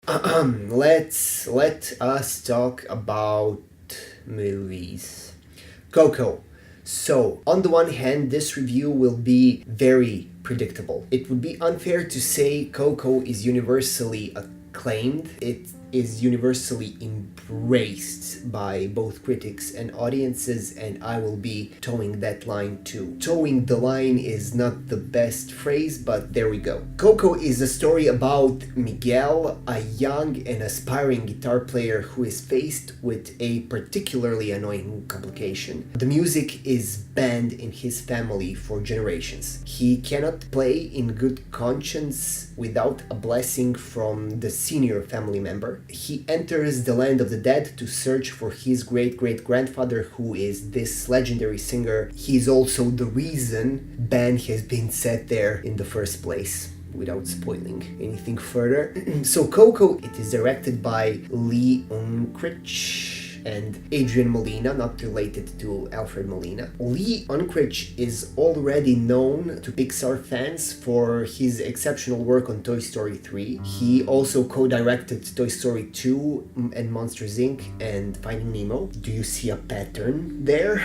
Let us talk about movies. Coco. So, on the one hand, this review will be very predictable. It would be unfair to say Coco is universally acclaimed. It is universally embraced by both critics and audiences, and I will be towing that line too. Towing the line is not the best phrase, but there we go. Coco is a story about Miguel, a young and aspiring guitar player who is faced with a particularly annoying complication. The music is banned in his family for generations. He cannot play in good conscience without a blessing from the senior family member. He enters the land of the dead to search for his great-great-grandfather, who is this legendary singer. He is also the reason ban has been set there in the first place, without spoiling anything further. So Coco, it is directed by Lee Unkrich and Adrian Molina, not related to Alfred Molina. Lee Unkrich is already known to Pixar fans for his exceptional work on Toy Story 3. He also co-directed Toy Story 2 and Monsters Inc. and Finding Nemo. Do you see a pattern there?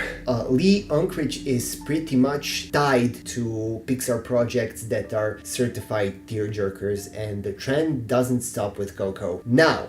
Lee Unkrich is pretty much tied to Pixar projects that are certified tearjerkers, and the trend doesn't stop with Coco. Now,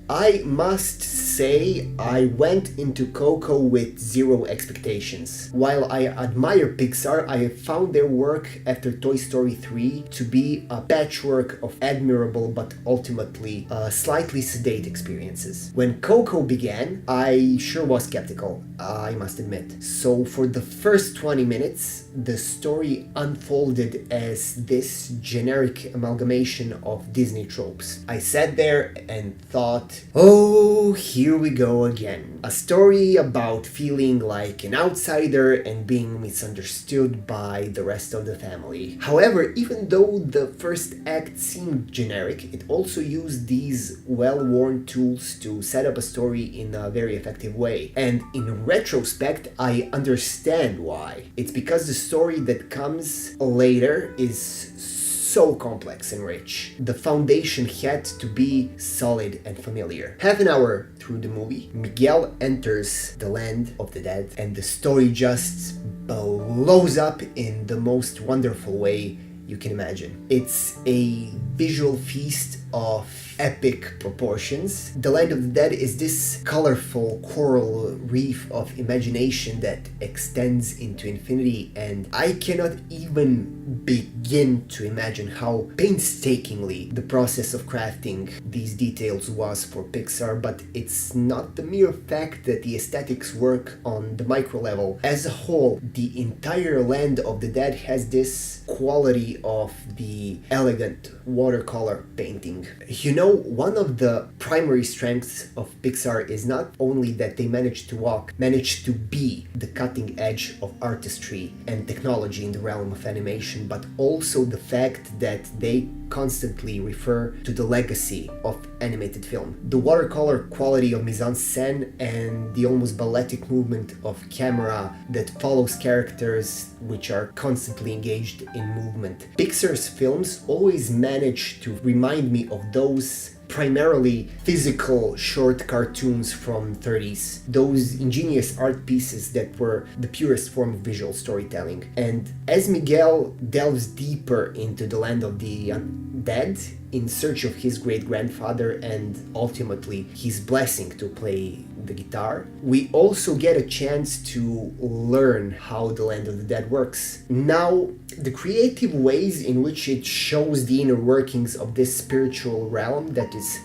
I must say I went into Coco with zero expectations. While I admire Pixar, I found their work after Toy Story 3 to be a patchwork of admirable but ultimately slightly sedate experiences. When Coco began, I sure was skeptical, I must admit. So for the first 20 minutes, the story unfolded as this generic amalgamation of Disney tropes. I sat there and thought, oh, here we go again. A story about feeling like an outsider and being misunderstood by the rest of the family. However, even though the first act seemed generic, it also used these well-worn tools to set up a story in a very effective way. And in retrospect, I understand why. It's because the story that comes later is so complex and rich. The foundation had to be solid and familiar. Half an hour through the movie, Miguel enters the land of the dead, and the story just blows up in the most wonderful way you can imagine. It's a visual feast of epic proportions. The Land of the Dead is this colorful coral reef of imagination that extends into infinity, and I cannot even begin to imagine how painstakingly the process of crafting these details was for Pixar. But it's not the mere fact that the aesthetics work on the micro level. As a whole, the entire Land of the Dead has this quality of the elegant watercolor painting. You know, one of the primary strengths of Pixar is not only that they managed to be the cutting edge of artistry and technology in the realm of animation, but also the fact that they constantly refer to the legacy of animated film. The watercolor quality of mise-en-scène and the almost balletic movement of camera that follows characters which are constantly engaged in movement. Pixar's films always manage to remind me of those primarily physical short cartoons from 30s, those ingenious art pieces that were the purest form of visual storytelling. And as Miguel delves deeper into the land of the dead in search of his great-grandfather and ultimately his blessing to play the guitar, we also get a chance to learn how the Land of the Dead works. Now, the creative ways in which it shows the inner workings of this spiritual realm that is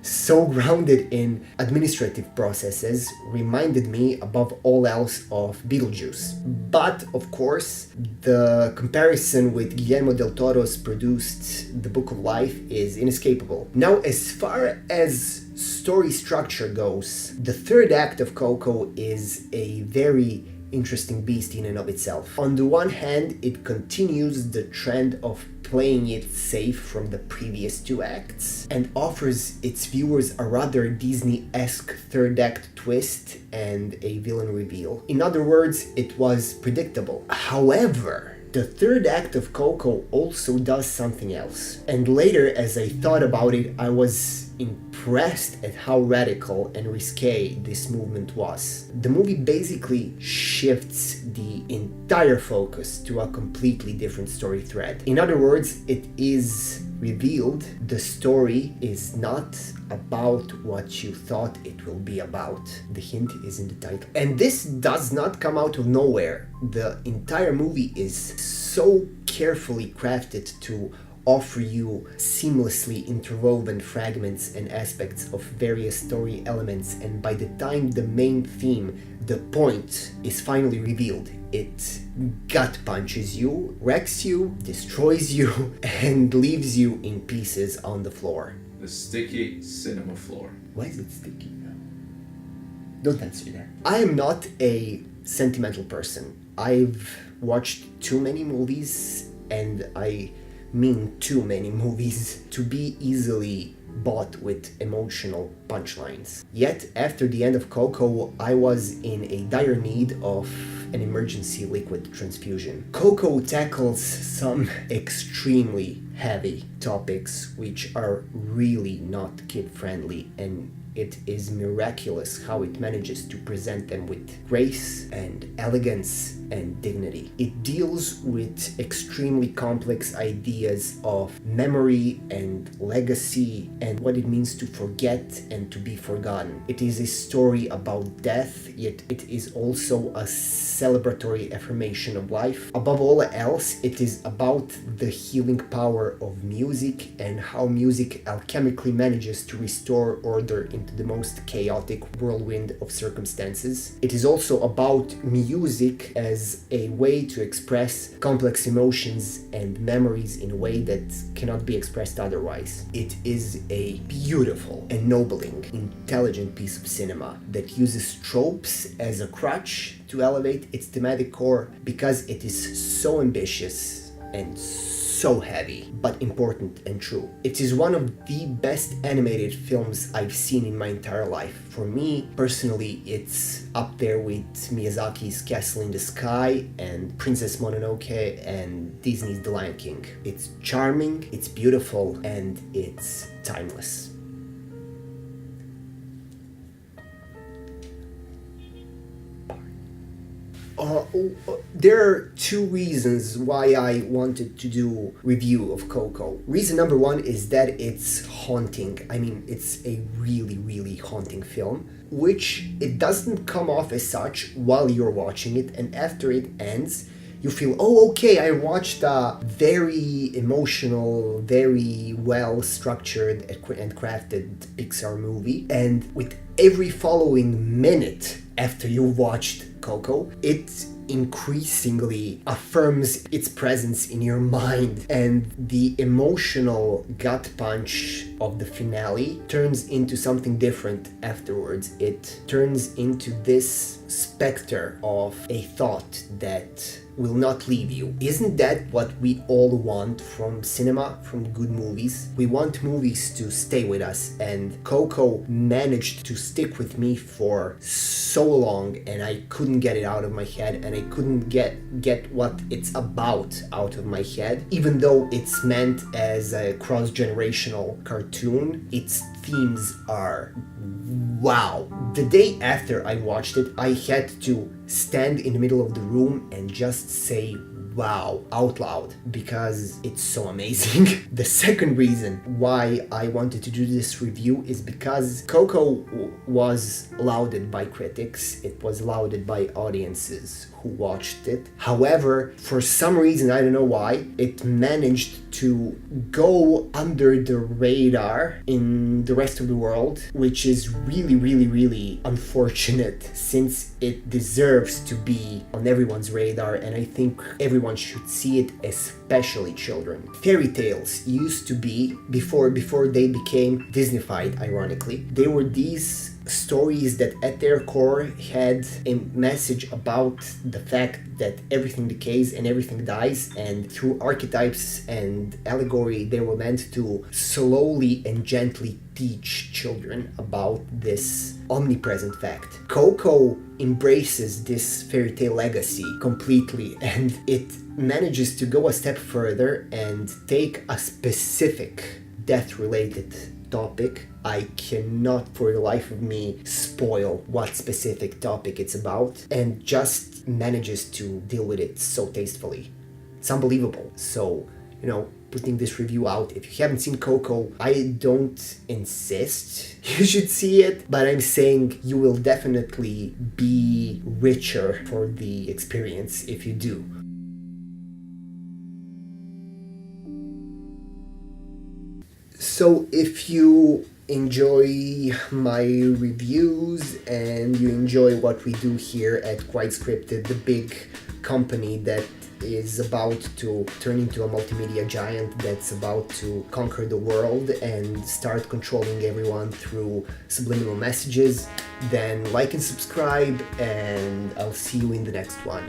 so grounded in administrative processes reminded me above all else of Beetlejuice. But, of course, the comparison with Guillermo del Toro's produced The Book of Life is inescapable. Now, as far as story structure goes, the third act of Coco is a very interesting beast in and of itself. On the one hand, it continues the trend of playing it safe from the previous two acts and offers its viewers a rather Disney-esque third act twist and a villain reveal. In other words, it was predictable. However, The third act of Coco also does something else. And later, as I thought about it, I was impressed at how radical and risque this movement was. The movie basically shifts the entire focus to a completely different story thread. In other words, it is revealed the story is not about what you thought it will be about. The hint is in the title. And this does not come out of nowhere. The entire movie is so carefully crafted to offer you seamlessly interwoven fragments and aspects of various story elements, and by the time the main theme, the point, is finally revealed, it gut punches you, wrecks you, destroys you, and leaves you in pieces on the floor. The sticky cinema floor. Why is it sticky now? Don't answer that. I am not a sentimental person. I've watched too many movies, and I mean too many movies, to be easily bought with emotional punchlines. Yet, after the end of Coco, I was in a dire need of an emergency liquid transfusion. Coco tackles some extremely heavy topics which are really not kid-friendly, and it is miraculous how it manages to present them with grace and elegance and dignity. It deals with extremely complex ideas of memory and legacy and what it means to forget and to be forgotten. It is a story about death, yet it is also a celebratory affirmation of life. Above all else, it is about the healing power of music and how music alchemically manages to restore order into the most chaotic whirlwind of circumstances. It is also about music as a way to express complex emotions and memories in a way that cannot be expressed otherwise. It is a beautiful, ennobling, intelligent piece of cinema that uses tropes as a crutch to elevate its thematic core because it is so ambitious and so heavy, but important and true. It is one of the best animated films I've seen in my entire life. For me, personally, it's up there with Miyazaki's Castle in the Sky and Princess Mononoke and Disney's The Lion King. It's charming, it's beautiful, and it's timeless. There are two reasons why I wanted to do review of Coco. Reason number one is that it's haunting. I mean, it's a really, really haunting film, which it doesn't come off as such while you're watching it, and after it ends, you feel, oh, okay, I watched a very emotional, very well-structured and crafted Pixar movie, and with every following minute after you watched Coco, it increasingly affirms its presence in your mind, and the emotional gut punch of the finale turns into something different afterwards. It turns into this specter of a thought that will not leave you. Isn't that what we all want from cinema, from good movies? We want movies to stay with us, and Coco managed to stick with me for so long, and I couldn't get it out of my head, and I couldn't get what it's about out of my head. Even though it's meant as a cross-generational cartoon, its themes are wow. The day after I watched it, I had to stand in the middle of the room and just say wow out loud because it's so amazing. The second reason why I wanted to do this review is because Coco was lauded by critics, it was lauded by audiences who watched it. However, for some reason, I don't know why, it managed to go under the radar in the rest of the world, which is really, really, really unfortunate since it deserves to be on everyone's radar, and I think everyone should see it, especially children. Fairy tales used to be, before they became Disneyfied, ironically, they were these stories that at their core had a message about the fact that everything decays and everything dies, and through archetypes and allegory they were meant to slowly and gently teach children about this omnipresent fact. Coco embraces this fairy tale legacy completely, and it manages to go a step further and take a specific death-related topic. I cannot for the life of me spoil what specific topic it's about, and just manages to deal with it so tastefully. It's unbelievable. So, putting this review out, if you haven't seen Coco, I don't insist you should see it, but I'm saying you will definitely be richer for the experience if you do. So if you enjoy my reviews and you enjoy what we do here at Quite Scripted, the big company that is about to turn into a multimedia giant that's about to conquer the world and start controlling everyone through subliminal messages, then like and subscribe, and I'll see you in the next one.